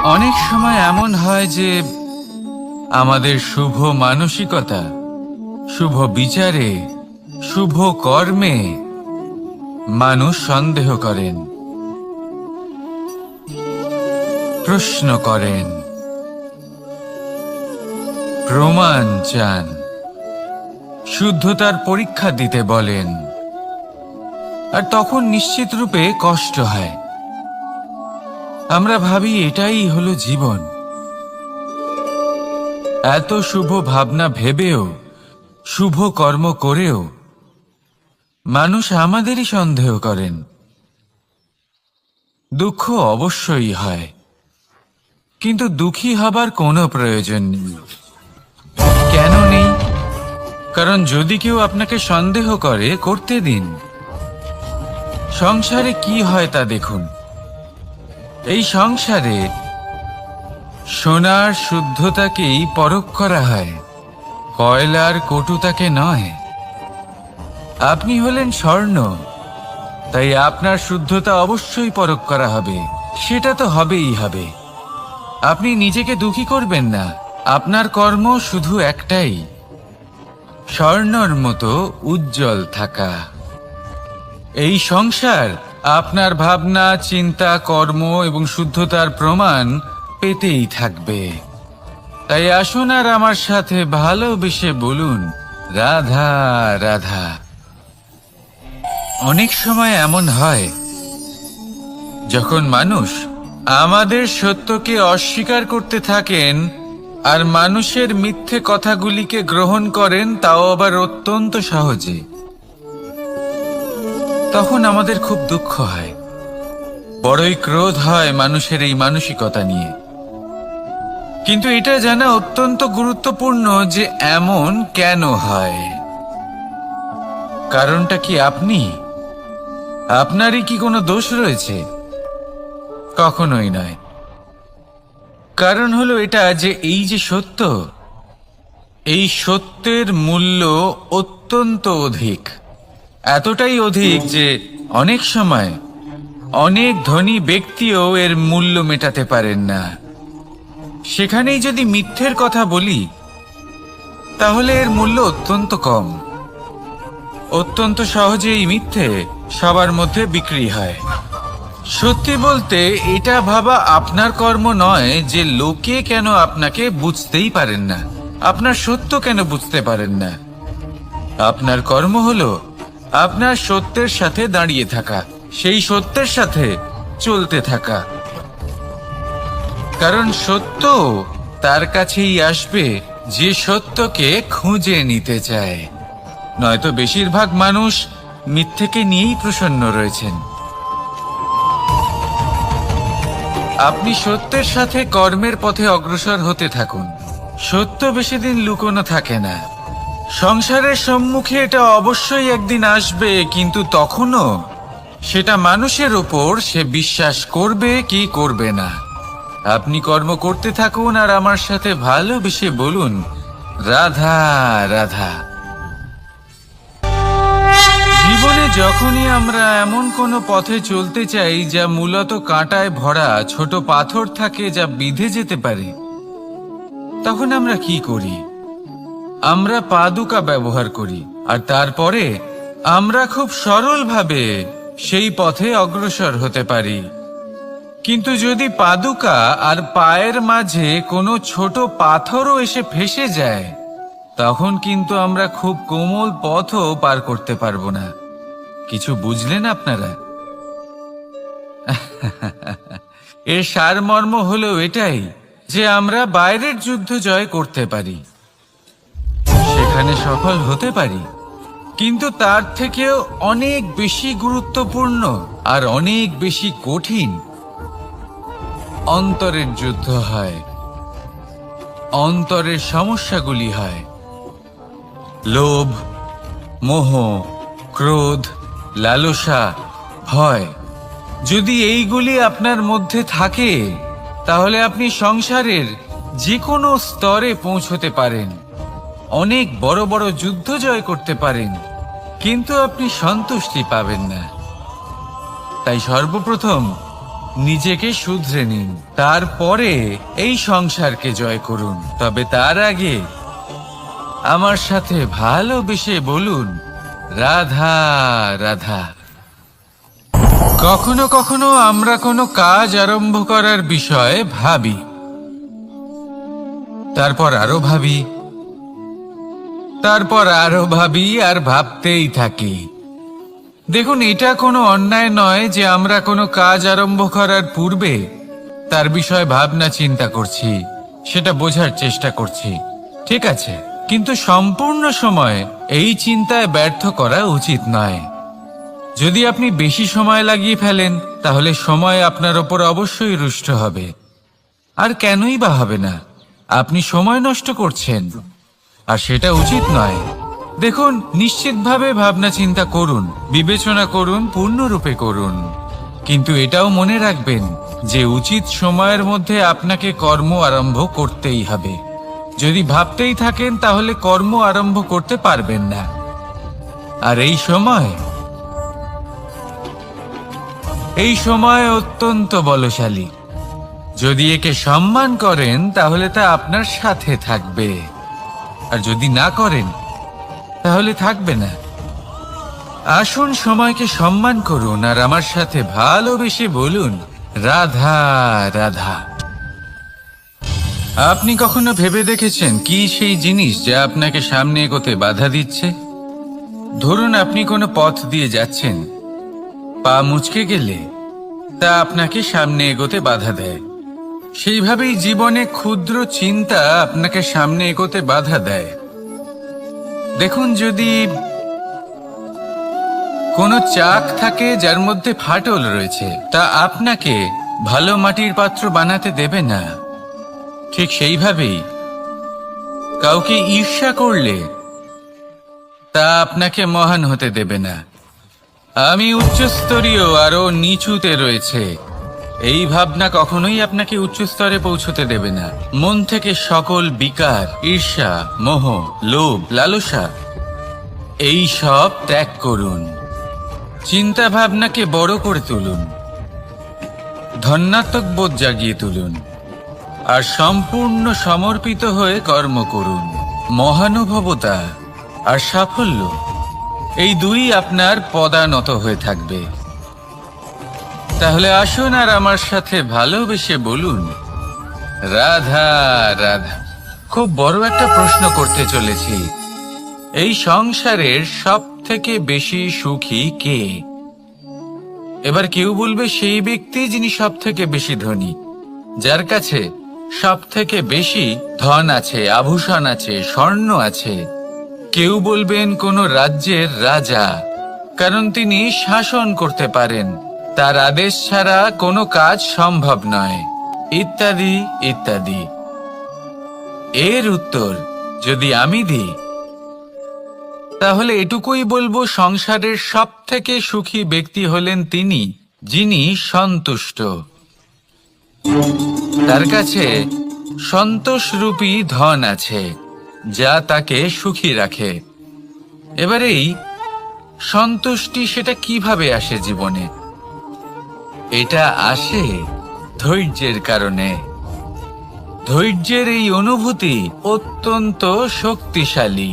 অনেক সময় এমন হয় যে আমাদের শুভ মানসিকতা, শুভ বিচারে, শুভ কর্মে মানুষ সন্দেহ করেন, প্রশ্ন করেন, প্রমাণ চান, শুদ্ধতার পরীক্ষা দিতে বলেন। আর তখন নিশ্চিত রূপে কষ্ট হয়। আমরা ভাবি এটাই হলো জীবন। এত শুভ ভাবনা ভেবেও, শুভ কর্ম করেও মানুষ আমাদেরই সন্দেহ করেন। দুঃখ অবশ্যই হয়, কিন্তু দুঃখী হবার কোনো প্রয়োজন নেই। কেন নেই? কারণ যদি কেউ আপনাকে সন্দেহ করে, করতে দিন। সংসারে কি হয় তা দেখুন। এই সংসারে সোনার শুদ্ধতাকেই পরখ করা হয়, কয়লার কটুতাকে নয়। আপনি হলেন স্বর্ণ, তাই আপনার শুদ্ধতা অবশ্যই পরখ করা হবে। সেটা তো হবেই হবে। আপনি নিজেকে দুঃখী করবেন না। আপনার কর্ম শুধু একটাই, স্বর্ণর মতো উজ্জ্বল থাকা। এই সংসার আপনার ভাবনা, চিন্তা, কর্ম এবং শুদ্ধতার প্রমাণ পেতেই থাকবে। তাই আসুন আর আমার সাথে ভালোবেসে বলুন, রাধা রাধা। অনেক সময় এমন হয় যখন মানুষ আমাদের সত্যকে অস্বীকার করতে থাকেন আর মানুষের মিথ্যে কথাগুলিকে গ্রহণ করেন, তাও আবার অত্যন্ত সহজে। তখন আমাদের খুব দুঃখ হয়, বড়ই ক্রোধ হয় মানুষের এই মানসিকতা নিয়ে। কিন্তু এটা জানা অত্যন্ত গুরুত্বপূর্ণ যে এমন কেন হয়। কারণটা কি আপনারই কি কোনো দোষ রয়েছে? কখনোই নয়। কারণ হলো এটা যে এই যে সত্য, এই সত্যের মূল্য অত্যন্ত অধিক। এতটাই অধিক যে অনেক সময় অনেক ধনী ব্যক্তিও এর মূল্য মেটাতে পারেন না। সেখানেই যদি মিথ্যের কথা বলি, তাহলে এর মূল্য অত্যন্ত কম। অত্যন্ত সহজে এই মিথ্যে সবার মধ্যে বিক্রি হয়। সত্যি বলতে এটা ভাবা আপনার কর্ম নয় যে লোকে কেন আপনাকে বুঝতেই পারেন না, আপনার সত্য কেন বুঝতে পারেন না। আপনার কর্ম হলো আপনার সত্যের সাথে দাঁড়িয়ে থাকা, সেই সত্যের সাথে চলতে থাকা। কারণ সত্য তার কাছেই আসবে যে সত্যকে খুঁজে নিতে চায়। নয়তো বেশিরভাগ মানুষ মিথ্যেকে নিয়েই প্রসন্ন রয়েছেন। আপনি সত্যের সাথে কর্মের পথে অগ্রসর হতে থাকুন। সত্য বেশি দিন লুকোনো থাকে না। সংসারের সম্মুখে এটা অবশ্যই একদিন আসবে, কিন্তু তখনও সেটা মানুষের ওপর সে বিশ্বাস করবে কি করবে না। আপনি কর্ম করতে থাকুন আর আমার সাথে ভালোবেসে বলুন, রাধা রাধা। জীবনে যখনই আমরা এমন কোনো পথে চলতে চাই যা মূলত কাঁটায় ভরা ছোট পাথর থাকে, যা বিঁধে যেতে পারে, তখন আমরা কি করি? আমরা পাদুকা ব্যবহার করি আর তারপরে আমরা খুব সরলভাবে সেই পথে অগ্রসর হতে পারি। কিন্তু যদি পাদুকা আর পায়ের মাঝে কোনো ছোট পাথরও এসে ফেসে যায়, তখন কিন্তু আমরা খুব কোমল পথও পার করতে পারবো না। কিছু বুঝলেন আপনারা? এর সারমর্ম হলো এটাই যে আমরা বাইরের যুদ্ধ জয় করতে পারি, সেখানে সফল হতে পারি, কিন্তু তার থেকেও অনেক বেশি গুরুত্বপূর্ণ আর অনেক বেশি কঠিন অন্তরের যুদ্ধ হয়। অন্তরের সমস্যাগুলি হয় লোভ, মোহ, ক্রোধ, লালসা, ভয়। যদি এইগুলি আপনার মধ্যে থাকে, তাহলে আপনি সংসারের যে কোনো স্তরে পৌঁছতে পারেন, অনেক বড় বড় যুদ্ধ জয় করতে পারেন, কিন্তু আপনি সন্তুষ্টি পাবেন না। তাই সর্বপ্রথম নিজেকে শুধরে নিন, তারপরে এই সংসারকে জয় করুন। তবে তার আগে আমার সাথে ভালোবেসে বলুন, রাধা রাধা। কখনো কখনো আমরা কোনো কাজ আরম্ভ করার বিষয়ে ভাবি, তারপর আরো ভাবি, তারপর আরো ভাবি, আর ভাবতেই থাকি। দেখুন, এটা কোনো অন্যায় নয় যে আমরা কোনো কাজ আরম্ভ করার পূর্বে তার বিষয়ে ভাবনা চিন্তা করছি, সেটা বোঝার চেষ্টা করছি, ঠিক আছে। কিন্তু সম্পূর্ণ সময় এই চিন্তায় ব্যর্থ করা উচিত নয়। যদি আপনি বেশি সময় লাগিয়ে ফেলেন, তাহলে সময় আপনার ওপর অবশ্যই রুষ্ট হবে। আর কেনই বা হবে না? আপনি সময় নষ্ট করছেন, আর সেটা উচিত নয়। দেখুন, নিশ্চিতভাবে ভাবনা চিন্তা করুন, বিবেচনা করুন, পূর্ণরূপে করুন, কিন্তু এটাও মনে রাখবেন যে উচিত সময়ের মধ্যে আপনাকে কর্ম আরম্ভ করতেই হবে। যদি ভাবতেই থাকেন, তাহলে কর্ম আরম্ভ করতে পারবেন না। আর এই সময় অত্যন্ত বলশালী। যদি একে সম্মান করেন, তাহলে তা আপনার সাথে থাকবে, আর যদি না করেন, তাহলে থাকবে না। আসুন সময়কে সম্মান করুন, আর আমার সাথে ভালোবেসে বলুন, রাধা রাধা। আপনি কখনো ভেবে দেখেছেন কি সেই জিনিস যা আপনাকে সামনে এগোতে বাধা দিচ্ছে? ধরুন, আপনি কোনো পথ দিয়ে যাচ্ছেন, পা মুচকে গেলে তা আপনাকে সামনে এগোতে বাধা দেয়। সেইভাবেই জীবনে ক্ষুদ্র চিন্তা আপনাকে সামনে এগোতে বাধা দেয়। দেখুন, যদি কোনো চাক থাকে যার মধ্যে ফাটল রয়েছে, তা আপনাকে ভালো মাটির পাত্র বানাতে দেবে না। ঠিক সেইভাবেই কাউকে ঈর্ষা করলে তা আপনাকে মহান হতে দেবে না। আমি উচ্চস্তরীয়, আরো নিচুতে রয়েছে, এই ভাবনা কখনোই আপনাকে উচ্চ স্তরে পৌঁছতে দেবে না। মন থেকে সকল বিকার, ঈর্ষা, মোহ, লোভ, লালসা এই সব ত্যাগ করুন। চিন্তা ভাবনাকে বড় করে তুলুন, ধন্যাত্মক বোধ জাগিয়ে তুলুন, আর সম্পূর্ণ সমর্পিত হয়ে কর্ম করুন। মহানুভবতা আর সাফল্য এই দুই আপনার পদানত হয়ে থাকবে। তাহলে আসুন আর আমার সাথে ভালোবেসে বলুন, রাধা রাধা। খুব বড় একটা প্রশ্ন করতে চলেছি, এই সংসারের সব থেকে বেশি সুখী কে? এবার কেউ বলবে সেই ব্যক্তি যিনি সব থেকে বেশি ধনী, যার কাছে সব থেকে বেশি ধন আছে, আভূষণ আছে, স্বর্ণ আছে। কেউ বলবেন কোনো রাজ্যের রাজা, কারণ তিনি শাসন করতে পারেন, তার আদেশ ছাড়া কোনো কাজ সম্ভব নয়, ইত্যাদি ইত্যাদি। এর উত্তর যদি আমি দিই, তাহলে এটুকুই বলবো, সংসারের সব থেকে সুখী ব্যক্তি হলেন তিনি যিনি সন্তুষ্ট। তার কাছে সন্তোষরূপী ধন আছে, যা তাকে সুখী রাখে। এবার এই সন্তুষ্টি, সেটা কিভাবে আসে জীবনে? এটা আসে ধৈর্যের কারণে। ধৈর্যের এই অনুভূতি অত্যন্ত শক্তিশালী।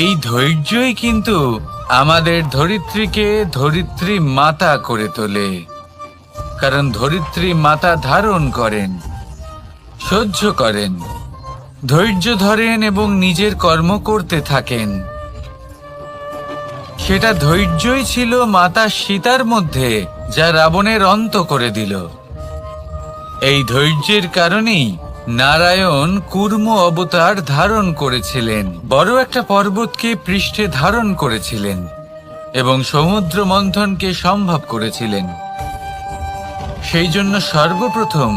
এই ধৈর্যই কিন্তু আমাদের ধরিত্রীকে ধরিত্রী মাতা করে তোলে, কারণ ধরিত্রী মাতা ধারণ করেন, সহ্য করেন, ধৈর্য ধরেন এবং নিজের কর্ম করতে থাকেন। সেটা ধৈর্যই ছিল মাতা সীতার মধ্যে, যা রাবণের অন্ত করে দিল। এই ধৈর্যের কারণেই নারায়ণ কুর্ম অবতার ধারণ করেছিলেন, বড় একটা পর্বতকে পৃষ্ঠে ধারণ করেছিলেন এবং সমুদ্র মন্থনকে সম্ভব করেছিলেন। সেই জন্য সর্বপ্রথম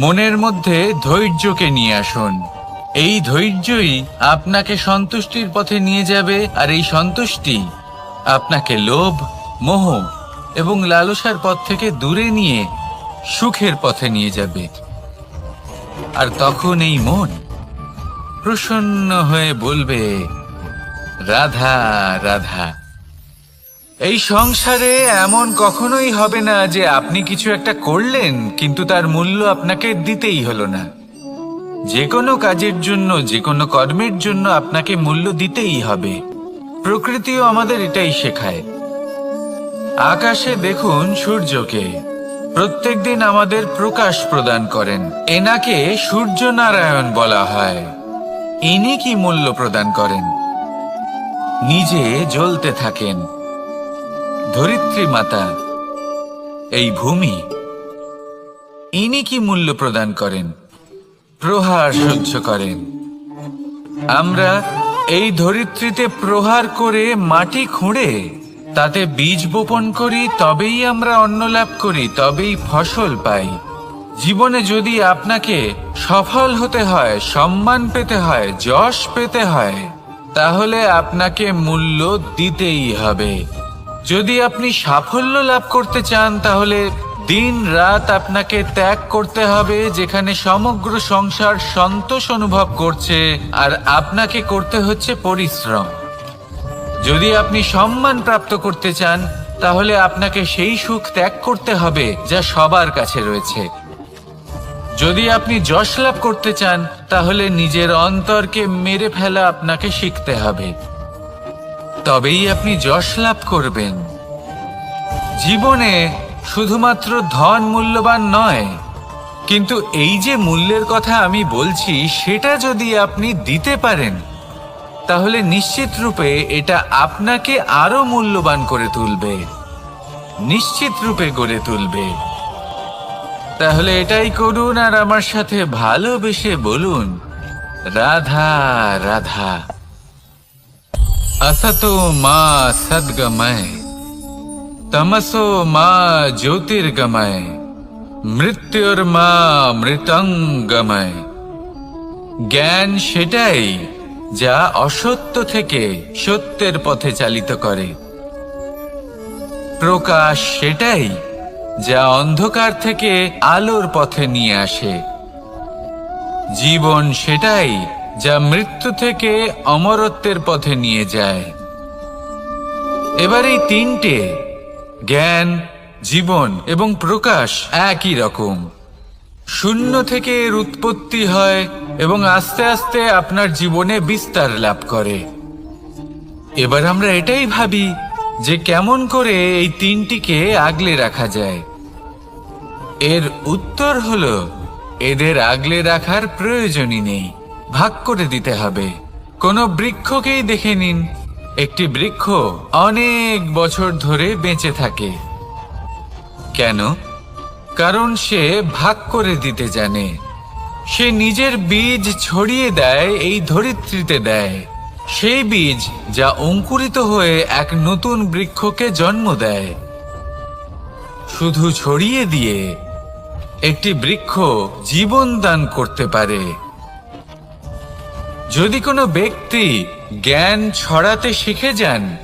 মনের মধ্যে ধৈর্যকে নিয়ে আসুন। এই ধৈর্যই আপনাকে সন্তুষ্টির পথে নিয়ে যাবে, আর এই সন্তুষ্টি আপনাকে লোভ, মোহ এবং লালসার পথ থেকে দূরে নিয়ে সুখের পথে নিয়ে যাবে। আর তখন এই মন প্রসন্ন হয়ে বলবে, রাধা রাধা। এই সংসারে এমন কখনোই হবে না যে আপনি কিছু একটা করলেন কিন্তু তার মূল্য আপনাকে দিতেই হলো না। যে কোনো কাজের জন্য, যে কোনো কর্মের জন্য আপনাকে মূল্য দিতেই হবে। প্রকৃতিও আমাদের এটাই শেখায়। আকাশে দেখুন সূর্যকে, প্রত্যেকদিন আমাদের প্রকাশ প্রদান করেন। এনাকে সূর্য নারায়ণ বলা হয়। ইনি কি মূল্য প্রদান করেন? নিজে জ্বলতে থাকেন। ধরিত্রী মাতা, এই ভূমি, ইনি কি মূল্য প্রদান করেন? প্রহার সহ্য করেন। আমরা এই ধরিত্রীতে প্রহার করে মাটি খুঁড়ে তাতে বীজ বপন করি, তবেই আমরা অন্ন লাভ করি, তবেই ফসল পাই। জীবনে যদি আপনাকে সফল হতে হয়, সম্মান পেতে হয়, যশ পেতে হয়, তাহলে আপনাকে মূল্য দিতেই হবে। যদি আপনি সাফল্য লাভ করতে চান, তাহলে দিন রাত আপনাকে ত্যাগ করতে হবে, যেখানে সমগ্র সংসার সন্তোষ অনুভব করছে আর আপনাকে করতে হচ্ছে পরিশ্রম। যদি আপনি সম্মান প্রাপ্ত করতে চান, তাহলে আপনাকে সেই সুখ ত্যাগ করতে হবে যা সবার কাছে রয়েছে। যদি আপনি যশ লাভ করতে চান, তাহলে নিজের অন্তরকে মেরে ফেলা আপনাকে শিখতে হবে, তবেই আপনি যশ লাভ করবেন। জীবনে শুধুমাত্র ধন মূল্যবান নয়, কিন্তু এই যে মূল্যের কথা আমি বলছি, সেটা যদি আপনি দিতে পারেন, তাহলে নিশ্চিত রূপে এটা আপনাকে আরো মূল্যবান করে তুলবে, নিশ্চিত রূপে গড়ে তুলবে। তাহলে এটাই করুন আর আমার সাথে ভালোবেসে বলুন, রাধা রাধা। असतो मा सद्गमय, तमसो मा ज्योतिर्गमय, মৃত্যুর্মা মৃতঙ্গময়। জ্ঞান সেটাই যা অসত্য থেকে সত্যের পথে চালিত করে। প্রকাশ সেটাই যা অন্ধকার থেকে আলোর পথে নিয়ে আসে। জীবন সেটাই যা মৃত্যু থেকে অমরত্বের পথে নিয়ে যায়। এবার এই তিনটে, জ্ঞান, জীবন এবং প্রকাশ, একই রকম। শূন্য থেকে এর উৎপত্তি হয় এবং আস্তে আস্তে আপনার জীবনে বিস্তার লাভ করে। এবার আমরা এটাই ভাবি যে কেমন করে এই তিনটিকে আগলে রাখা যায়। এর উত্তর হলো, এদের আগলে রাখার প্রয়োজনই নেই, ভাগ করে দিতে হবে। কোনো বৃক্ষকেই দেখে নিন, একটি বৃক্ষ অনেক বছর ধরে বেঁচে থাকে। কেন? কারণ সে ভাগ করে দিতে জানে। সে নিজের বীজ ছড়িয়ে দেয়, এই ধরিত্রীতে দেয়, সেই বীজ যা অঙ্কুরিত হয়ে এক নতুন বৃক্ষকে জন্ম দেয়। শুধু ছড়িয়ে দিয়ে একটি বৃক্ষ জীবন দান করতে পারে। যদি কোনো ব্যক্তি জ্ঞান ছড়াতে শিখে যান,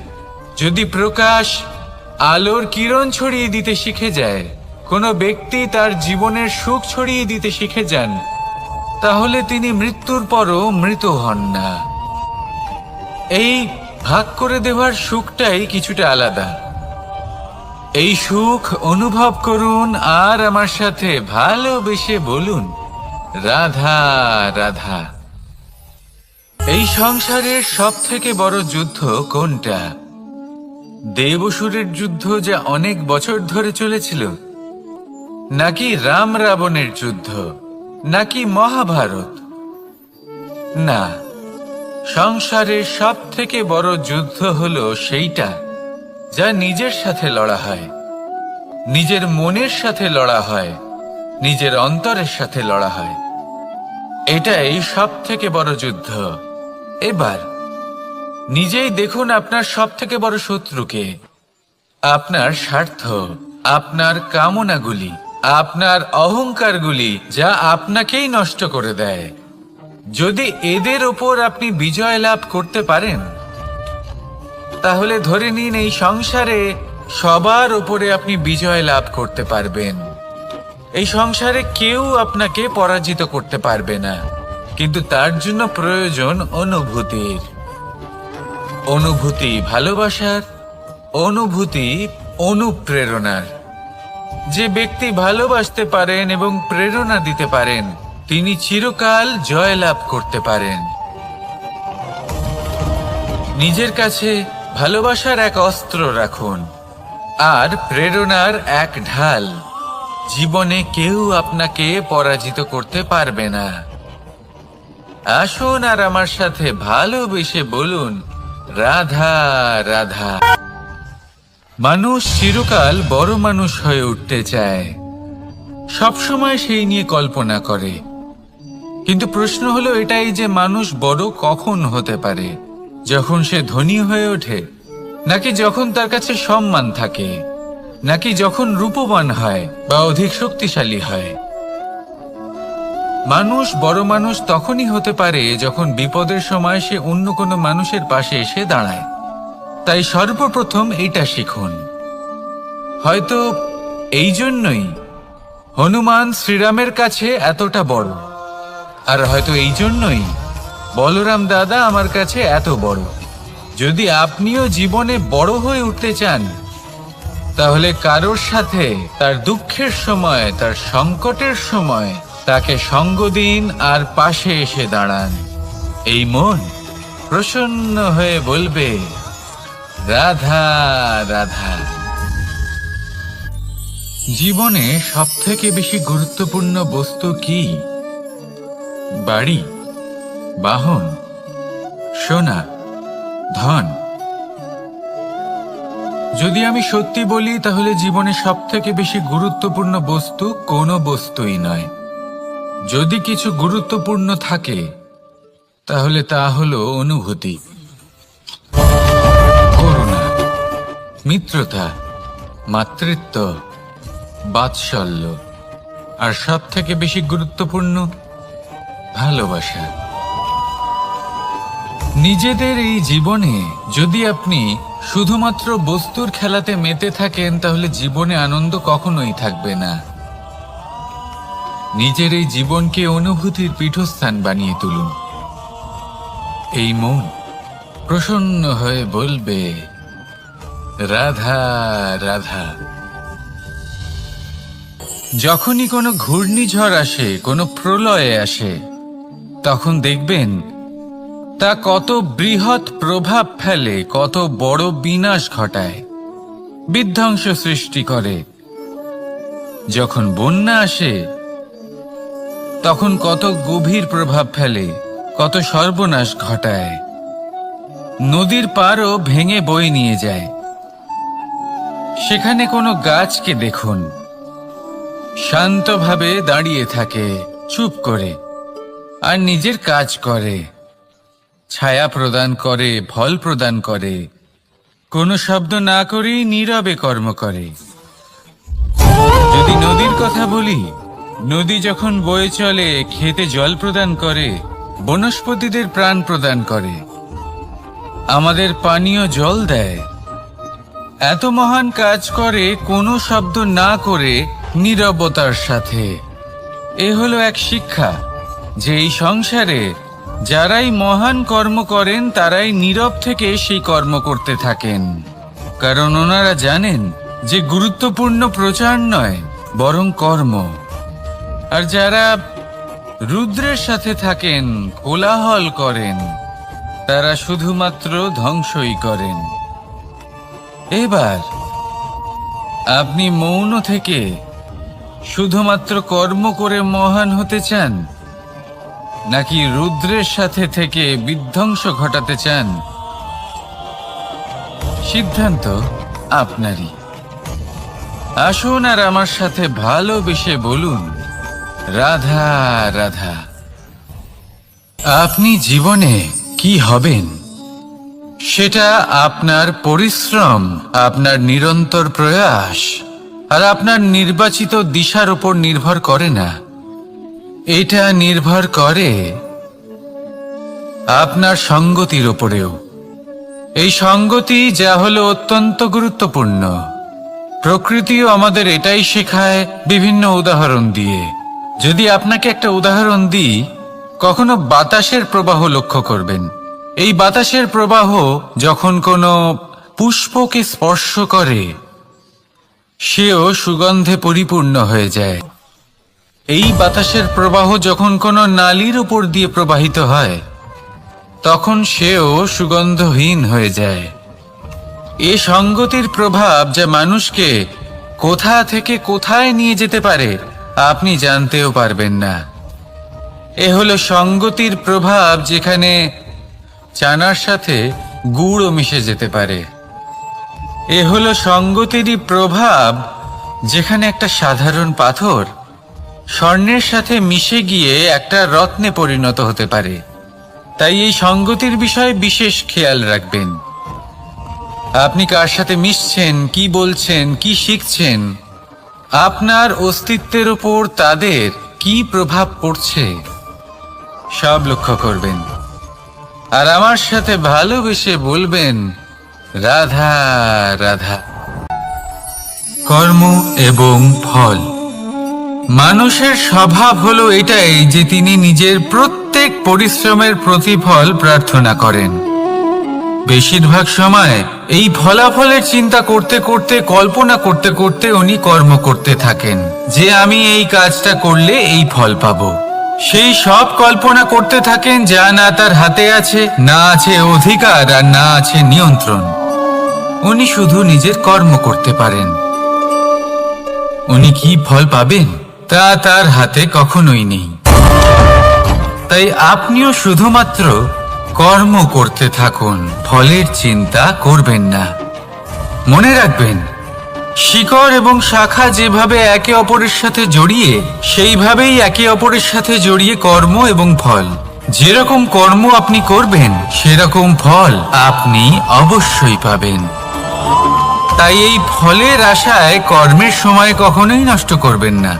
যদি প্রকাশ, আলোর কিরণ ছড়িয়ে দিতে শিখে যায়, কোনো ব্যক্তি তার জীবনের সুখ ছড়িয়ে দিতে শিখে যান, তাহলে তিনি মৃত্যুর পরও মৃত হন না। এই ভাগ করে দেওয়ার সুখটাই কিছুটা আলাদা। এই সুখ অনুভব করুন আর আমার সাথে ভালোবেসে বলুন, রাধা রাধা। এই সংসারের সব থেকে বড় যুদ্ধ কোনটা? দেব-অসুরের যুদ্ধ যা অনেক বছর ধরে চলেছিল, নাকি রাম রাবণের যুদ্ধ, নাকি মহাভারত? না, সংসারের সব থেকে বড় যুদ্ধ হলো সেইটা যা নিজের সাথে লড়া হয়, নিজের মনের সাথে লড়া হয়, নিজের অন্তরের সাথে লড়া হয়। এটাই সব থেকে বড় যুদ্ধ। এবার নিজেই দেখুন আপনার সব থেকে বড় শত্রুকে। আপনার স্বার্থ, আপনার কামনাগুলি, আপনার অহংকারগুলি, যা আপনাকেই নষ্ট করে দেয়। যদি এদের ওপর আপনি বিজয় লাভ করতে পারেন, তাহলে ধরে নিন এই সংসারে সবার ওপরে আপনি বিজয় লাভ করতে পারবেন। এই সংসারে কেউ আপনাকে পরাজিত করতে পারবে না, কিন্তু তার জন্য প্রয়োজন অনুভূতির। অনুভূতি ভালোবাসার, অনুভূতি অনুপ্রেরণার। যে ব্যক্তি ভালোবাসতে পারেন এবং প্রেরণা দিতে পারেন তিনি চিরকাল জয়লাভ করতে পারেন। নিজের কাছে ভালোবাসার এক অস্ত্র রাখুন আর প্রেরণার এক ঢাল। জীবনে কেউ আপনাকে পরাজিত করতে পারবে না। আসুন আর আমার সাথে ভালোবেসে বলুন, রাধা রাধা। মানুষ চিরকাল বড় মানুষ হয়ে উঠতে চায়, সবসময় সেই নিয়ে কল্পনা করে। কিন্তু প্রশ্ন হলো এটাই যে মানুষ বড় কখন হতে পারে? যখন সে ধনী হয়ে ওঠে, নাকি যখন তার কাছে সম্মান থাকে, নাকি যখন রূপবান হয় বা অধিক শক্তিশালী হয়? মানুষ বড় মানুষ তখনই হতে পারে যখন বিপদের সময় সে অন্য কোনো মানুষের পাশে এসে দাঁড়ায়। তাই সর্বপ্রথম এটা শিখুন। হয়তো এই জন্যই হনুমান শ্রীরামের কাছে এতটা বড়, আর হয়তো এই জন্যই বলরাম দাদা আমার কাছে এত বড়। যদি আপনিও জীবনে বড় হয়ে উঠতে চান, তাহলে কারোর সাথে তার দুঃখের সময়, তার সংকটের সময় তাকে সঙ্গ দিন আর পাশে এসে দাঁড়ান। এই মন প্রসন্ন হয়ে বলবে, রাধা রাধা। জীবনে সবথেকে বেশি গুরুত্বপূর্ণ বস্তু কি? বাড়ি, বাহন, সোনা, ধন? যদি আমি সত্যি বলি তাহলে জীবনে সবথেকে বেশি গুরুত্বপূর্ণ বস্তু কোনো বস্তুই নয়। যদি কিছু গুরুত্বপূর্ণ থাকে তাহলে তা হলো অনুভূতি, করুণা, মিত্রতা, মাতৃত্ব, বাৎসল্য, আর সবথেকে বেশি গুরুত্বপূর্ণ ভালোবাসা। নিজেদের এই জীবনে যদি আপনি শুধুমাত্র বস্তুর খেলাতে মেতে থাকেন তাহলে জীবনে আনন্দ কখনোই থাকবে না। নিজের এই জীবনকে অনুভূতির পীঠস্থান বানিয়ে তুলুন। এই মন প্রসন্ন হয়ে বলবে, রাধা রাধা। যখনই কোনো ঘূর্ণিঝড় আসে, কোনো প্রলয় আসে, তখন দেখবেন তা কত বৃহৎ প্রভাব ফেলে, কত বড় বিনাশ ঘটায়, বিধ্বংস সৃষ্টি করে। যখন বন্যা আসে তখন কত গভীর প্রভাব ফেলে, কত সর্বনাশ ঘটায়। নদীর পাড়ও ভেঙে বয়ে নিয়ে যায়। সেখানে কোনো গাছকে দেখুন, শান্তভাবে দাঁড়িয়ে থাকে, চুপ করে, আর নিজের কাজ করে, ছায়া প্রদান করে, ফল প্রদান করে, কোনো শব্দ না করেই নীরবে কর্ম করে। যদি নদীর কথা বলি, নদী যখন বয়ে চলে খেতে জল প্রদান করে, বনস্পতিদের প্রাণ প্রদান করে, আমাদের পানীয় জল দেয়। এত মহান কাজ করে কোনো শব্দ না করে, নীরবতার সাথে। এ হলো এক শিক্ষা যে এই সংসারে যারাই মহান কর্ম করেন তারাই নীরব থেকে সেই কর্ম করতে থাকেন। কারণ ওনারা জানেন যে গুরুত্বপূর্ণ প্রচার নয় বরং কর্ম। আর যারা রুদ্রের সাথে থাকেন, কোলাহল করেন, তারা শুধুমাত্র ধ্বংসই করেন। এবার আপনি মৌন থেকে শুধুমাত্র কর্ম করে মহান হতে চান, নাকি রুদ্রের সাথে থেকে বিধ্বংস ঘটাতে চান? সিদ্ধান্ত আপনারই। আসুন আর আমার সাথে ভালোবেসে বলুন, রাধা রাধা। আপনি জীবনে কি হবেন সেটা আপনার পরিশ্রম, আপনার নিরন্তর প্রয়াস আর আপনার নির্বাচিত দিশার উপর নির্ভর করে না। এটা নির্ভর করে আপনার সঙ্গতির উপরেও। এই সঙ্গতি যা হলো অত্যন্ত গুরুত্বপূর্ণ। প্রকৃতিও আমাদের এটাই শেখায় বিভিন্ন উদাহরণ দিয়ে। যদি আপনাকে একটা উদাহরণ দিই, কখনো বাতাসের প্রবাহ লক্ষ্য করবেন। এই বাতাসের প্রবাহ যখন কোনো পুষ্পকে স্পর্শ করে সেও সুগন্ধে পরিপূর্ণ হয়ে যায়। এই বাতাসের প্রবাহ যখন কোনো নালীর উপর দিয়ে প্রবাহিত হয় তখন সেও সুগন্ধহীন হয়ে যায়। এ সঙ্গতির প্রভাব যা মানুষকে কোথা থেকে কোথায় নিয়ে যেতে পারে আপনি জানতেও পারবেন না। এ হলো সঙ্গতির প্রভাব, যেখানে চানার সাথে গুড়ও মিশে যেতে পারে। এ হলো সঙ্গতিরই প্রভাব, যেখানে একটা সাধারণ পাথর স্বর্ণের সাথে মিশে গিয়ে একটা রত্নে পরিণত হতে পারে। তাই এই সঙ্গতির বিষয়ে বিশেষ খেয়াল রাখবেন। আপনি কার সাথে মিশছেন, কি বলছেন, কি শিখছেন, আপনার অস্তিত্বের উপর তাদের কি প্রভাব পড়ছে সব লক্ষ্য করবেন। আর আমার সাথে ভালোবেসে বলবেন, রাধা রাধা। কর্ম এবং ফল। মানুষের স্বভাব হলো এটাই যে তিনি নিজের প্রত্যেক পরিশ্রমের প্রতিফল প্রার্থনা করেন। বেশিরভাগ সময় এই ফলাফলের চিন্তা করতে করতে, কল্পনা করতে করতে উনি কর্ম করতে থাকেন যে আমি এই কাজটা করলে এই ফল পাবো। সেই সব কল্পনা করতে থাকেন যা না তার হাতে আছে, না আছে অধিকার, আর না আছে নিয়ন্ত্রণ। উনি শুধু নিজের কর্ম করতে পারেন। উনি কি ফল পাবেন তা তার হাতে কখনোই নেই। তাই আপনিও শুধুমাত্র কর্ম করতে থাকুন, ফলের চিন্তা করবেন না। মনে রাখবেন, শিকড় এবং শাখা যেভাবে একে অপরের সাথে জড়িয়ে, সেইভাবেই একে অপরের সাথে জড়িয়ে কর্ম এবং ফল। যেরকম কর্ম আপনি করবেন সেরকম ফল আপনি অবশ্যই পাবেন। তাই এই ফলের আশায় কর্মের সময় কখনোই নষ্ট করবেন না,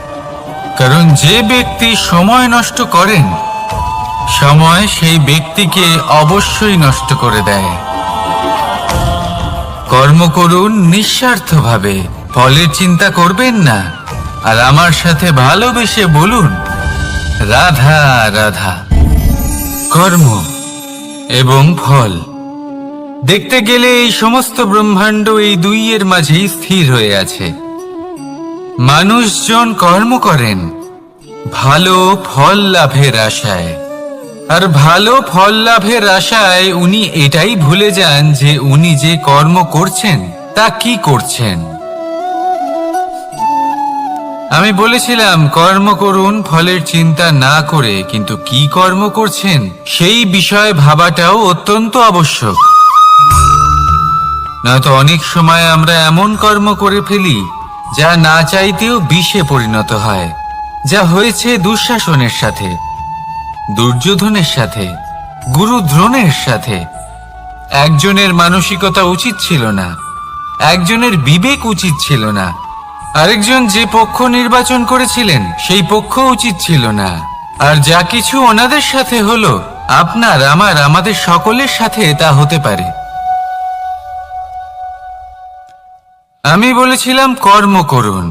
কারণ যে ব্যক্তি সময় নষ্ট করেন সময় সেই ব্যক্তিকে অবশ্যই নষ্ট করে দেয়। কর্ম করুন নিঃস্বার্থভাবে, ফলের চিন্তা করবেন না। আর আমার সাথে ভালোবেসে বলুন, রাধা রাধা। কর্ম এবং ফল। দেখতে গেলে এই সমস্ত ব্রহ্মাণ্ড এই দুইয়ের মাঝেই স্থির হয়ে আছে। মানুষজন কর্ম করেন ভালো ফল লাভের আশায়, আর ভালো ফল লাভের আশায় উনি এটাই ভুলে যান যে উনি যে কর্ম করছেন তা কি করছেন। আমি বলেছিলাম কর্ম করুন ফলের চিন্তা না করে, কিন্তু কি কর্ম করছেন সেই বিষয়ে ভাবাটাও অত্যন্ত আবশ্যক। নয়তো অনেক সময় আমরা এমন কর্ম করে ফেলি যা না চাইতেও বিষে পরিণত হয়, যা হয়েছে দুঃশাসনের সাথে, দুর্যোধনের সাথে, গুরু দ্রোণের সাথে। একজনের মানসিকতা উচিত ছিল না, একজনের বিবেক উচিত ছিল না, আরেকজন যে পক্ষ নির্বাচন করেছিলেন সেই পক্ষ উচিত ছিল না। আর যা কিছু ওনাদের সাথে হলো, আপনার, আমার, আমাদের সকলের সাথে তা হতে পারে। আমি বলেছিলাম কর্ম করুন,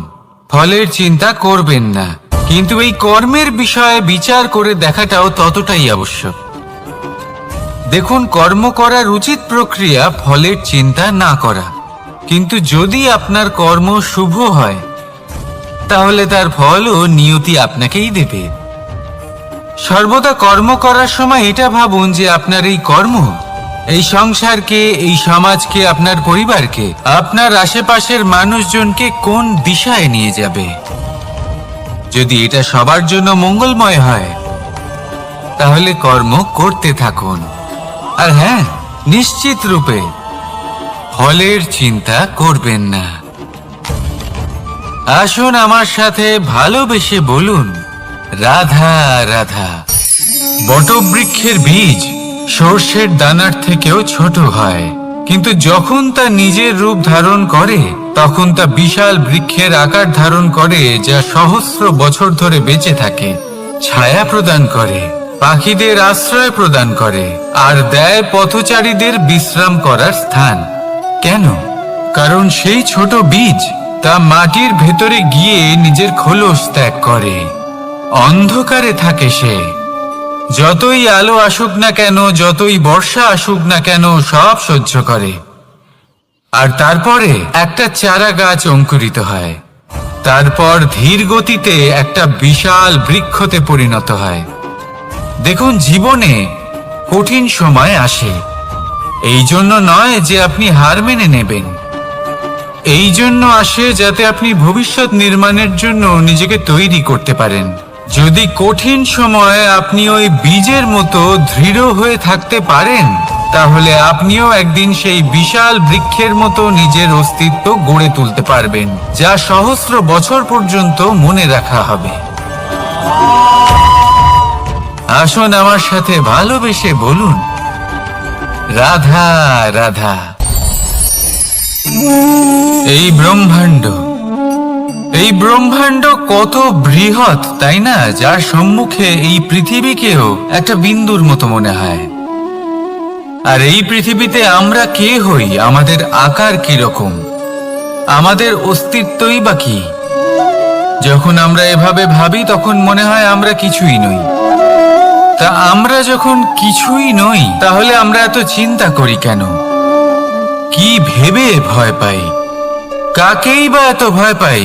ফলের চিন্তা করবেন না, কিন্তু এই কর্মের বিষয়ে বিচার করে দেখাটাও ততটাই আবশ্যক। দেখুন, কর্ম করার উচিত প্রক্রিয়া ফলের চিন্তা না করা, কিন্তু যদি আপনার কর্ম শুভ হয় তাহলে তার ফলও নিয়তি আপনাকেই দেবে। সর্বদা কর্ম করার সময় এটা ভাবুন যে আপনার এই কর্ম এই সংসারকে, এই সমাজকে, আপনার পরিবারকে, আপনার আশেপাশের মানুষজনকে কোন দিশায় নিয়ে যাবে। যদি এটা সবার জন্য মঙ্গলময় হয় তাহলে কর্ম করতে থাকুন। আর হ্যাঁ, নিশ্চিত রূপে ফলের চিন্তা করবেন না। আসুন আমার সাথে ভালোবেসে বলুন, রাধা রাধা। বটবৃক্ষের বীজ সর্ষের দানার থেকেও ছোট হয়, কিন্তু যখন তা নিজের রূপ ধারণ করে তখন তা বিশাল বৃক্ষের আকার ধারণ করে, যা সহস্র বছর ধরে বেঁচে থাকে, ছায়া প্রদান করে, পাখিদের আশ্রয় প্রদান করে, আর দেয় পথচারীদের বিশ্রাম করার স্থান। কেন? কারণ সেই ছোট বীজ তা মাটির ভেতরে গিয়ে নিজের খোলস ত্যাগ করে। অন্ধকারে থাকে সে, যতই আলো আসুক না কেন, যতই বর্ষা আসুক না কেন, সব সহ্য করে। আর তারপরে একটা চারা গাছ অঙ্কুরিত হয়, তারপর ধীর গতিতে একটা বিশাল বৃক্ষতে পরিণত হয়। দেখুন, জীবনে কঠিন সময় আসে, এই জন্য নয় যে আপনি হার মেনে নেবেন, এই জন্য আসে যাতে আপনি ভবিষ্যৎ নির্মাণের জন্য নিজেকে তৈরি করতে পারেন। যদি কঠিন সময়ে আপনি ওই বীজের মতো দৃঢ় হয়ে থাকতে পারেন, তাহলে আপনিও একদিন সেই বিশাল বৃক্ষের মতো নিজের অস্তিত্ব গড়ে তুলতে পারবেন, যা সহস্র বছর পর্যন্ত মনে রাখা হবে। আসুন আমার সাথে ভালোবেসে বলুন, রাধা রাধা। এই ব্রহ্মাণ্ড কত বৃহৎ, তাই না? যার সম্মুখে এই পৃথিবীকেও একটা বিন্দুর মতো মনে হয়। আর এই পৃথিবীতে আমরা কে হই, আমাদের আকার কিরকম, আমাদের অস্তিত্বই বা কি? যখন আমরা এভাবে ভাবি তখন মনে হয় আমরা কিছুই নই। তা আমরা যখন কিছুই নই, তাহলে আমরা এত চিন্তা করি কেন? কি ভেবে ভয় পাই? কাকেই বা এত ভয় পাই?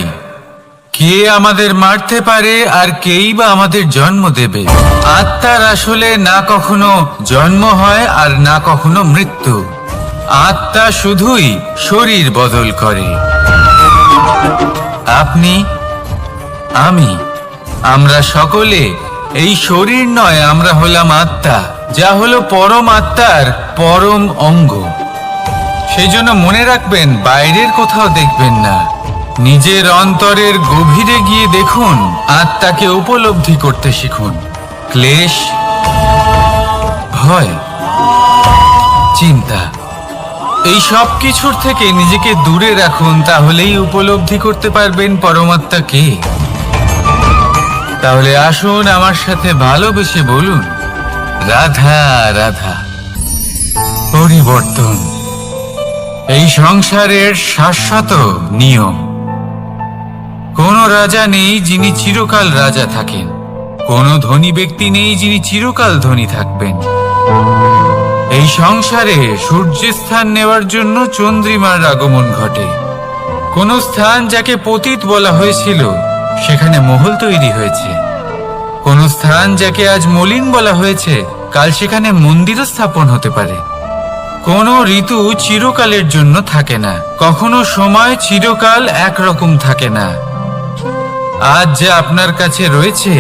কে আমাদের মারতে পারে আর কেই বা আমাদের জন্ম দেবে? আত্মার আসলে না কখনো জন্ম হয় আর না কখনো মৃত্যু। আত্মা শুধুই শরীর বদল করে। আপনি, আমি, আমরা সকলে এই শরীর নয়, আমরা হলাম আত্মা, যা হলো পরম আত্মার পরম অঙ্গ। সেই জন্য মনে রাখবেন, বাইরের কোথাও দেখবেন না, নিজের অন্তরের গভীরে গিয়ে দেখুন, আত্মাকে উপলব্ধি করতে শিখুন। ক্লেশ, ভয়, চিন্তা, এই সব কিছুর থেকে নিজেকে দূরে রাখুন, তাহলেই উপলব্ধি করতে পারবেন পরমাত্মা কে। তাহলে আসুন আমার সাথে ভালোবেসে বলুন, রাধা রাধা। পরিবর্তন এই সংসারের শাশ্বত নিয়ম। কোনো রাজা নেই যিনি চিরকাল রাজা থাকেন, কোনো ধনী ব্যক্তি নেই যিনি চিরকাল ধনী থাকবেন। এই সংসারে সূর্যের স্থান নেওয়ার জন্য চন্দ্রিমার আগমন ঘটে। কোন স্থান যাকে পতিত বলা হয়েছিল, সেখানে মহল তৈরি হয়েছে। কোন স্থান যাকে আজ মলিন বলা হয়েছে, কাল সেখানে মন্দিরও স্থাপন হতে পারে। কোনো ঋতু চিরকালের জন্য থাকে না, কখনো সময় চিরকাল একরকম থাকে না। আজ যে আপনার কাছে রয়েছে,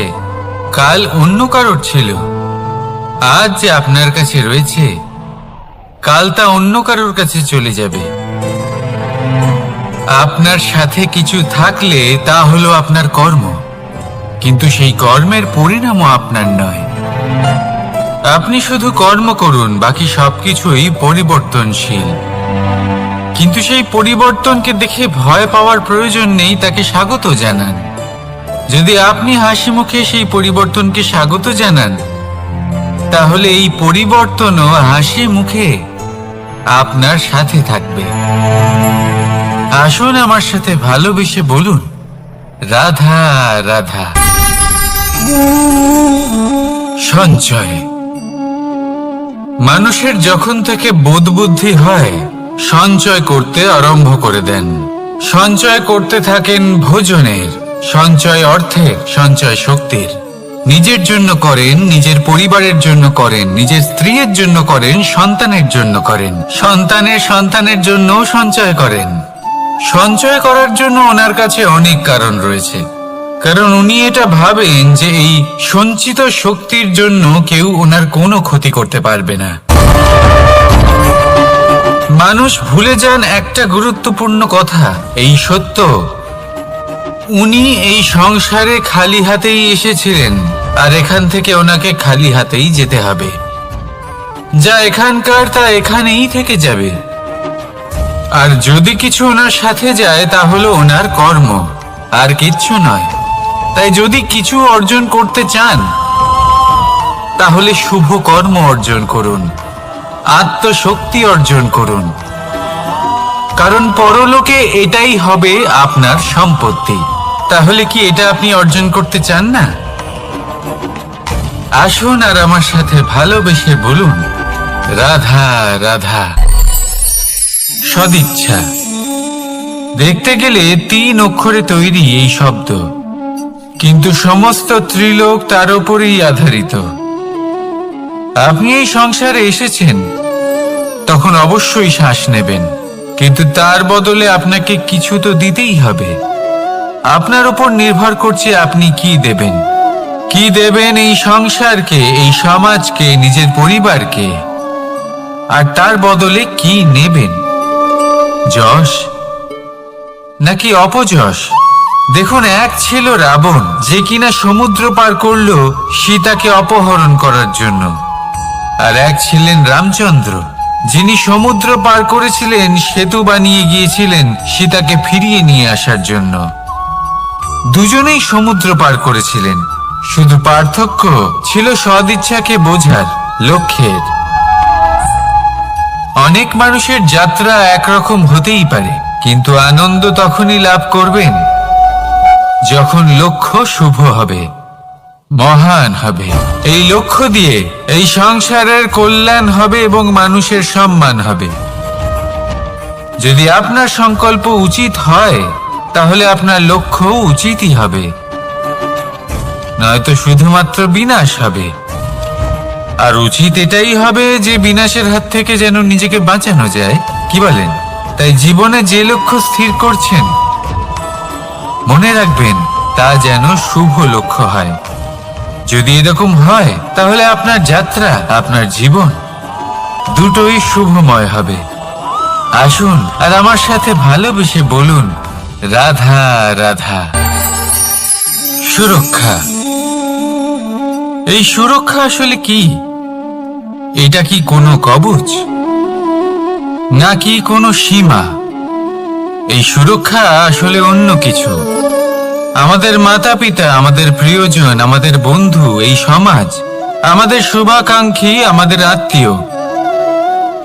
কাল অন্য কারোর ছিল। আজ যে আপনার কাছে রয়েছে, কাল তা অন্য কারোর কাছে চলে যাবে। আপনার সাথে কিছু থাকলে তা হলো আপনার কর্ম, কিন্তু সেই কর্মের পরিণামও আপনার নয়। আপনি শুধু কর্ম করুন, বাকি সবকিছুই পরিবর্তনশীল। কিন্তু সেই পরিবর্তনকে দেখে ভয় পাওয়ার প্রয়োজন নেই, তাকে স্বাগত জানান। যদি আপনি হাসি মুখে সেই পরিবর্তনকে স্বাগত জানান, তাহলে এই পরিবর্তনও হাসি মুখে আপনার সাথে থাকবে। আসুন আমার সাথে ভালোবেসে বলুন, রাধা রাধা। সঞ্চয় মানুষের যখন থেকে বোধ বুদ্ধি হয়, সঞ্চয় করতে আরম্ভ করে দেন। সঞ্চয় করতে থাকেন ভোজনের, সঞ্চয় অর্থের, সঞ্চয় শক্তির। নিজের জন্য করেন, নিজের পরিবারের জন্য করেন, নিজের স্ত্রীর জন্য করেন, সন্তানের জন্য করেন, সন্তানের সন্তানের জন্য সঞ্চয় করেন। সঞ্চয় করার জন্য ওনার কাছে অনেক কারণ রয়েছে, কারণ উনি এটা ভাবেন যে এই সঞ্চিত শক্তির জন্য কেউ ওনার কোনো ক্ষতি করতে পারবে না। মানুষ ভুলে যান একটা গুরুত্বপূর্ণ কথা, এই সত্য, উনি এই সংসারে খালি হাতেই এসেছিলেন, আর এখান থেকে ওনাকে খালি হাতেই যেতে হবে। যা এখানকার তা এখানেই থেকে যাবে। আর যদি কিছু ওনার সাথে যায়, তা হলো ওনার কর্ম, আর কিচ্ছু নয়। তাই যদি কিছু অর্জন করতে চান, তাহলে শুভ কর্ম অর্জন করুন, আত্মশক্তি অর্জন করুন, কারণ পরলোকে এটাই হবে আপনার সম্পত্তি। তাহলে কি এটা আপনি অর্জন করতে চান না? আসুন আর আমার সাথে ভালোবেসে বলুন, রাধা রাধা। সদিচ্ছা। দেখতে গেলে 3 অক্ষরে তৈরি এই শব্দ, কিন্তু সমস্ত ত্রিলোক তার উপরেই আধারিত। আপনি এই সংসারে এসেছেন, তখন অবশ্যই শ্বাস নেবেন, কিন্তু তার বদলে আপনাকে কিছু তো দিতেই হবে। আপনার উপর নির্ভর করছে আপনি কি দেবেন। কি দেবেন এই সংসারকে, এই সমাজকে, নিজের পরিবারকে, আর তার বদলে কি নেবেন? যশ নাকি অপযশ? দেখুন, এক ছিল রাবণ, যে কিনা সমুদ্র পার করল সীতাকে অপহরণ করার জন্য, আর এক ছিলেন রামচন্দ্র, যিনি সমুদ্র পার করেছিলেন, সেতু বানিয়ে গিয়েছিলেন সীতাকে ফিরিয়ে নিয়ে আসার জন্য। দুজনেই সমুদ্র পার করেছিলেন, শুধু পার্থক্য ছিল সদিচ্ছাকে বোঝার, লক্ষ্যের। অনেক মানুষের যাত্রা একরকম হতেই পারে, কিন্তু আনন্দ তখনই লাভ করবেন যখন লক্ষ্য শুভ হবে, মহান হবে। এই লক্ষ্য দিয়ে এই সংসারের কল্যাণ হবে এবং মানুষের সম্মান হবে। যদি আপনার সংকল্প উচিত হয়, তাহলে আপনার লক্ষ্য উচিতই হবে, নয়তো শুধুমাত্র বিনাশ হবে। আর উচিত এটাই হবে যে বিনাশের হাত থেকে যেন নিজেকে বাঁচানো যায়, কি বলেন? তাই জীবনে যে লক্ষ্য স্থির করছেন, মনে রাখবেন তা যেন শুভ লক্ষ্য হয়। যদি এরকম হয়, তাহলে আপনার যাত্রা, আপনার জীবন দুটোই শুভময় হবে। আসুন আর আমার সাথে ভালোবেসে বলুন, রাধা রাধা। সুরক্ষা। এই সুরক্ষা আসলে কি? এটা কি কোনো কবচ, নাকি কোনো সীমা? এই সুরক্ষা আসলে অন্য কিছু। আমাদের মাতা পিতা, আমাদের প্রিয়জন, আমাদের বন্ধু, এই সমাজ, আমাদের শুভাকাঙ্ক্ষী, আমাদের আত্মীয়,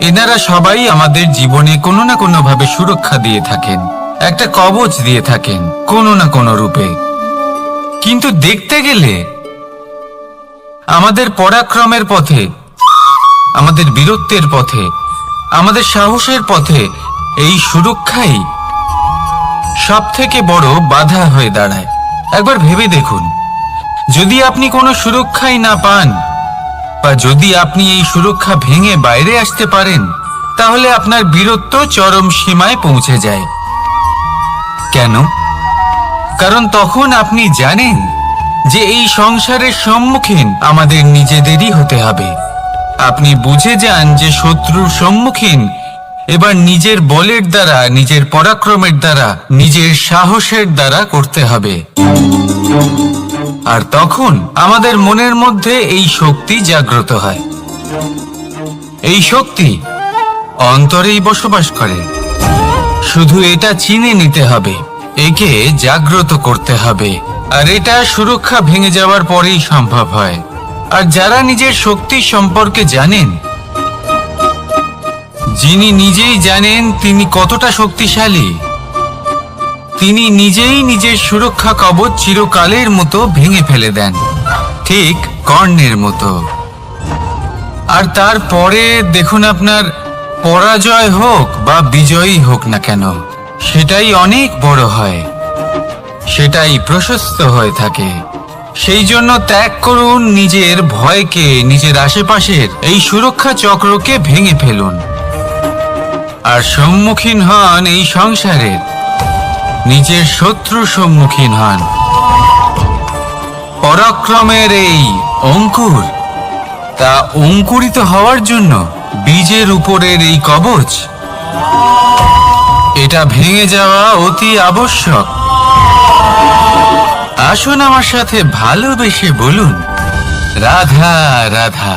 এনারা সবাই আমাদের জীবনে কোনো না কোনো ভাবে সুরক্ষা দিয়ে থাকেন, একটা কবচ দিয়ে থাকেন কোনো না কোনো রূপে। কিন্তু দেখতে গেলে আমাদের পরাক্রমের পথে, আমাদের বীরত্বের পথে, আমাদের সাহসের পথে এই সুরক্ষাই সব থেকে বড় বাধা হয়ে দাঁড়ায়। একবার ভেবে দেখুন, যদি আপনি কোনো সুরক্ষাই না পান, বা যদি আপনি এই সুরক্ষা ভেঙে বাইরে আসতে পারেন, তাহলে আপনার বীরত্ব চরম সীমায় পৌঁছে যায়। কেন? কারণ তখন আপনি জানেন যে এই সংসারের সম্মুখীন আমাদের নিজেদেরই হতে হবে। আপনি বুঝে যান যে শত্রুর সম্মুখীন এবার নিজের বলের দ্বারা, নিজের পরাক্রমের দ্বারা, নিজের সাহসের দ্বারা করতে হবে। আর তখন আমাদের মনের মধ্যে এই শক্তি জাগ্রত হয়। এই শক্তি অন্তরেই বসবাস করে, শুধু এটা চিনে নিতে হবে, একে জাগ্রত করতে হবে। আর এটা সুরক্ষা ভেঙে যাওয়ার পরেই সম্ভব হয়। আর যারা নিজের শক্তি সম্পর্কে জানেন, যিনি নিজেই জানেন তিনি কতটা শক্তিশালী, তিনি নিজেই নিজের সুরক্ষা কবচ চিরকালের মতো ভেঙে ফেলে দেন, ঠিক কর্ণের মতো। আর তারপরে দেখুন, আপনার পরাজয় হোক বা বিজয়ী হোক না কেন, সেটাই অনেক বড় হয়, সেটাই প্রশস্ত হয়ে থাকে। সেই জন্য ত্যাগ করুন নিজের ভয়কে, নিজের আশেপাশের এই সুরক্ষা চক্রকে ভেঙে ফেলুন, আর সম্মুখীন হন এই সংসারের নিজের শত্রুর সম্মুখীন হন। পরাক্রমের এই অঙ্কুর, তা অঙ্কুরিত হওয়ার জন্য বীজের উপরের এই কবচ, এটা ভেঙে যাওয়া অতি আবশ্যক। আসুন আমার সাথে ভালোবেসে বলুন, রাধা রাধা।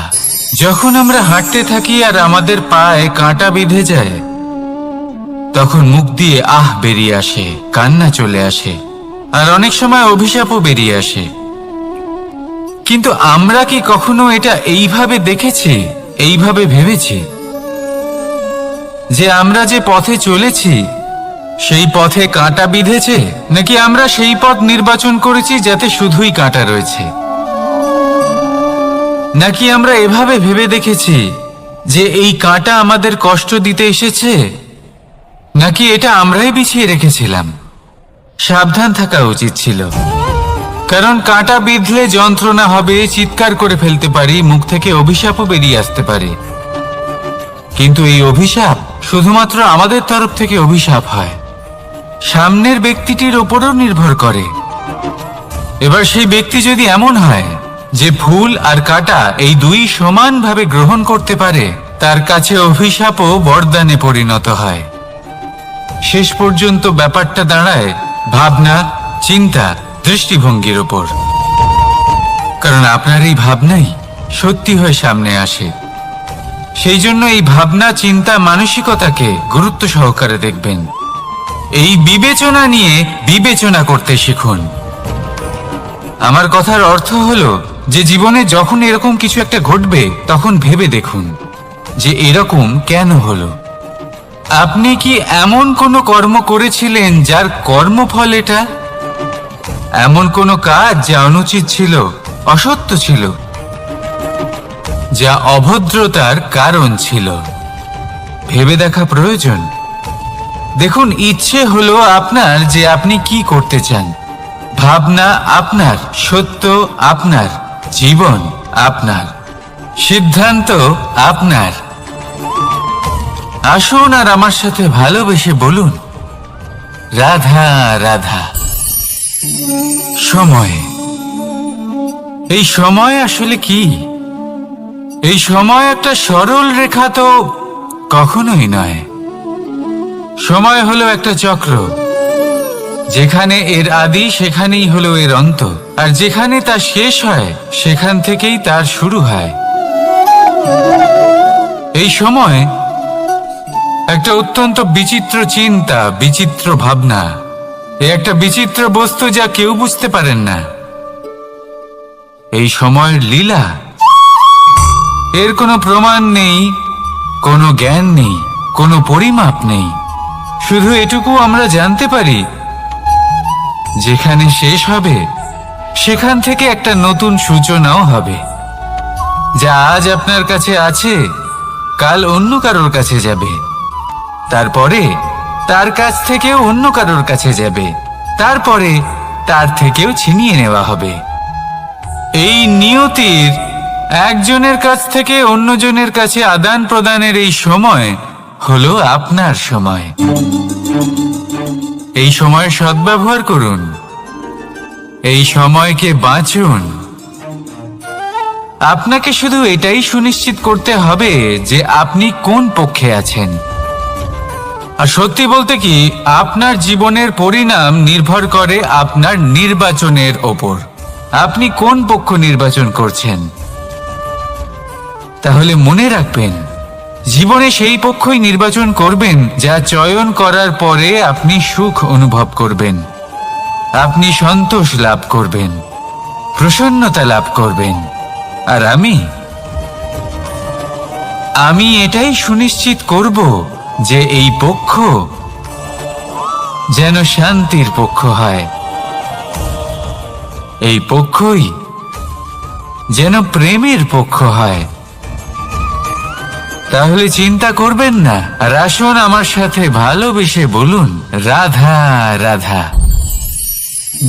যখন আমরা হাঁটতে থাকি আর আমাদের পায়ে কাঁটা বিঁধে যায়, তখন মুখ দিয়ে আহ বেরিয়ে আসে, কান্না চলে আসে, আর অনেক সময় অভিশাপও বেরিয়ে আসে। কিন্তু আমরা কি কখনো এটা এইভাবে দেখেছি, এইভাবে ভেবেছি যে আমরা যে পথে চলেছি সেই পথে কাঁটা বিঁধেছে, নাকি আমরা সেই পথ নির্বাচন করেছি যাতে শুধুই কাঁটা রয়েছে? নাকি আমরা এভাবে ভেবে দেখেছি যে এই কাঁটা আমাদের কষ্ট দিতে এসেছে, নাকি এটা আমরাই বিছিয়ে রেখেছিলাম? সাবধান থাকা উচিত ছিল, কারণ কাঁটা বিঁধলে যন্ত্রণা হবে, চিৎকার করে ফেলতে পারি, মুখ থেকে অভিশাপও বেরিয়ে আসতে পারে। কিন্তু এই অভিশাপ শুধুমাত্র আমাদের তরফ থেকে অভিশাপ হয়, সামনের ব্যক্তিটির ওপরও নির্ভর করে। এবার সেই ব্যক্তি যদি এমন হয় যে ফুল আর কাঁটা এই দুই সমানভাবে গ্রহণ করতে পারে, তার কাছে অভিশাপও বরদানে পরিণত হয়। শেষ পর্যন্ত ব্যাপারটা দাঁড়ায় ভাবনা, চিন্তা, দৃষ্টিভঙ্গির ওপর। কারণ আপনার এই ভাবনাই সত্যি হয়ে সামনে আসে। সেই জন্য এই ভাবনা, চিন্তা, মানসিকতাকে গুরুত্ব সহকারে দেখবেন। এই বিবেচনা নিয়ে বিবেচনা করতে শিখুন। আমার কথার অর্থ হলো যে জীবনে যখন এরকম কিছু একটা ঘটবে, তখন ভেবে দেখুন যে এরকম কেন হলো। আপনি কি এমন কোনো কর্ম করেছিলেন যার কর্মফল এটা? এমন কোনো কাজ যা অনুচিত ছিল, অসত্য ছিল, যা অভদ্রতার কারণ ছিল? ভেবে দেখা প্রয়োজন। দেখুন, ইচ্ছে হলো আপনার যে আপনি কি করতে চান, ভাবনা আপনার, সত্য আপনার, জীবন আপনার, সিদ্ধান্ত আপনার। আসুন আর আমার সাথে ভালোবেসে বলুন, রাধা রাধা। সময়। এই সময় আসলে কি? এই সময় একটা সরল রেখা তো কখনোই নয়। সময় হলো একটা চক্র, যেখানে এর আদি সেখানেই হলো এর অন্ত, আর যেখানে তা শেষ হয় সেখান থেকেই তার শুরু হয়। এই সময় একটা অত্যন্ত বিচিত্র চিন্তা, বিচিত্র ভাবনা, একটা বিচিত্র বস্তু যা কেউ বুঝতে পারেন না। এই সময়ের লীলা, এর কোনো প্রমাণ নেই, কোনো জ্ঞান নেই, কোনো পরিমাপ নেই। শুধু এটুকু আমরা জানতে পারি, যেখানে শেষ হবে সেখান থেকে একটা নতুন সূচনাও হবে। যা আজ আপনার কাছে আছে, কাল অন্য কারোর কাছে যাবে, তারপরে তার কাছ থেকেও অন্য কারোর কাছে যাবে, তারপরে তার থেকেও ছিনিয়ে নেওয়া হবে। এই নিয়তির একজনের কাছ থেকে অন্যজনের কাছে আদান প্রদানের এই সময় হলো আপনার সময়। এই সময়ের সদ্ব্যবহার করুন, এই সময়কে বাঁচুন। আপনাকে শুধু এটাই সুনিশ্চিত করতে হবে যে আপনি কোন পক্ষে আছেন। আর সত্যি বলতে কি, আপনার জীবনের পরিণাম নির্ভর করে আপনার নির্বাচনের ওপর। আপনি কোন পক্ষ নির্বাচন করছেন। তাহলে মনে রাখবেন, জীবনে সেই পক্ষই নির্বাচন করবেন যা চয়ন করার পরে আপনি সুখ অনুভব করবেন, আপনি সন্তোষ লাভ করবেন, প্রসন্নতা লাভ করবেন। আর আমি এটাই সুনিশ্চিত করব যে এই পক্ষ যেন শান্তির পক্ষ হয়, এই পক্ষই যেন প্রেমের পক্ষ হয়। তাহলে চিন্তা করবেন না, আর আসুন আমার সাথে ভালোবেসে বলুন, রাধা রাধা।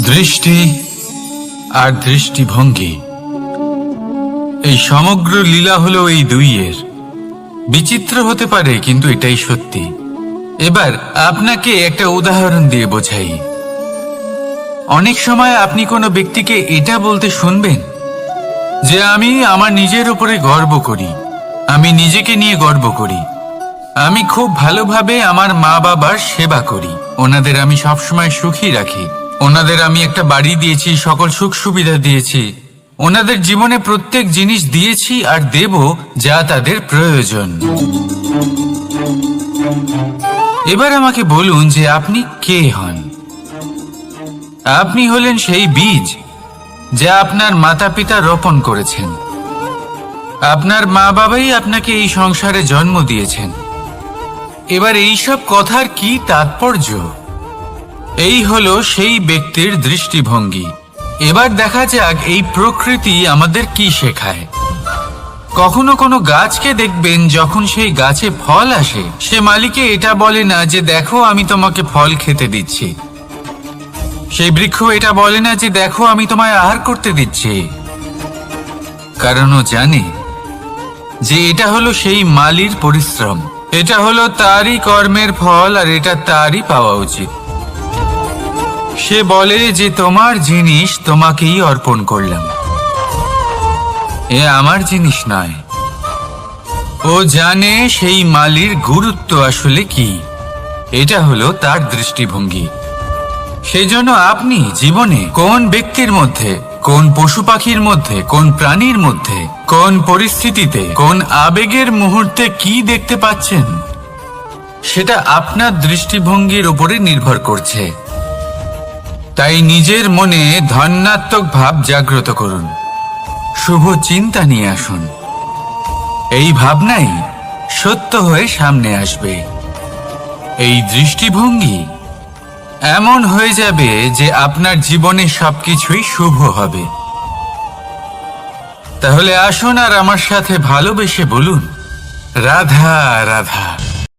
দৃষ্টি আর দৃষ্টিভঙ্গি, এই সমগ্র লীলা হলো এই দুইয়ের। বিচিত্র হতে পারে, কিন্তু এটাই সত্যি। এবার আপনাকে একটা উদাহরণ দিয়ে বোঝাই। অনেক সময় আপনি কোনো ব্যক্তিকে এটা বলতে শুনবেন যে আমি আমার নিজের উপরে গর্ব করি, আমি নিজেকে নিয়ে গর্ব করি, আমি খুব ভালোভাবে আমার মা বাবার সেবা করি, ওনাদের আমি সবসময় সুখী রাখি, ওনাদের আমি একটা বাড়ি দিয়েছি, সকল সুখ সুবিধা দিয়েছি, ওনাদের জীবনে প্রত্যেক জিনিস দিয়েছি আর দেব যা তাদের প্রয়োজন। এবার আমাকে বলুন যে আপনি কে হন। আপনি হলেন সেই বীজ যা আপনার মাতা পিতা রোপণ করেছেন। আপনার মা বাবাই আপনাকে এই সংসারে জন্ম দিয়েছেন। এবার এইসব কথার কি তাৎপর্য? এই হলো সেই ব্যক্তির দৃষ্টিভঙ্গি। এবার দেখা যাক এই প্রকৃতি আমাদের কি শেখায়। কখনো কোনো গাছকে দেখবেন, যখন সেই গাছে ফল আসে, সে মালিকে এটা বলে না যে দেখো আমি তোমাকে ফল খেতে দিচ্ছি। সেই বৃক্ষ এটা বলে না যে দেখো আমি তোমায় আহার করতে দিচ্ছি, কারণ ও জানে যে এটা হলো সেই মালির পরিশ্রম, এটা হলো তারই কর্মের ফল, আর এটা তারই পাওয়া উচিত। সে বলে যে তোমার জিনিস তোমাকেই অর্পণ করলাম, এ আমার জিনিস নয়। ও জানে সেই মালির গুরুত্ব আসলে কি, এটা হলো তার দৃষ্টিভঙ্গি। সেই জন্য আপনি জীবনে কোন ব্যক্তির মধ্যে, কোন পশু পাখির মধ্যে, কোন প্রাণীর মধ্যে, কোন পরিস্থিতিতে, কোন আবেগের মুহূর্তে কি দেখতে পাচ্ছেন, সেটা আপনার দৃষ্টিভঙ্গির উপরে নির্ভর করছে। তাই নিজের মনে ধনাত্মক ভাব জাগ্রত করুন, শুভ চিন্তা নিয়ে আসুন। এই ভাবনাই সত্য হয়ে সামনে আসবে। এই দৃষ্টিভঙ্গি এমন হয়ে যাবে যে আপনার জীবনে সবকিছুই শুভ হবে। তাহলে আসুন আর আমার সাথে ভালোবেসে বলুন, রাধা রাধা।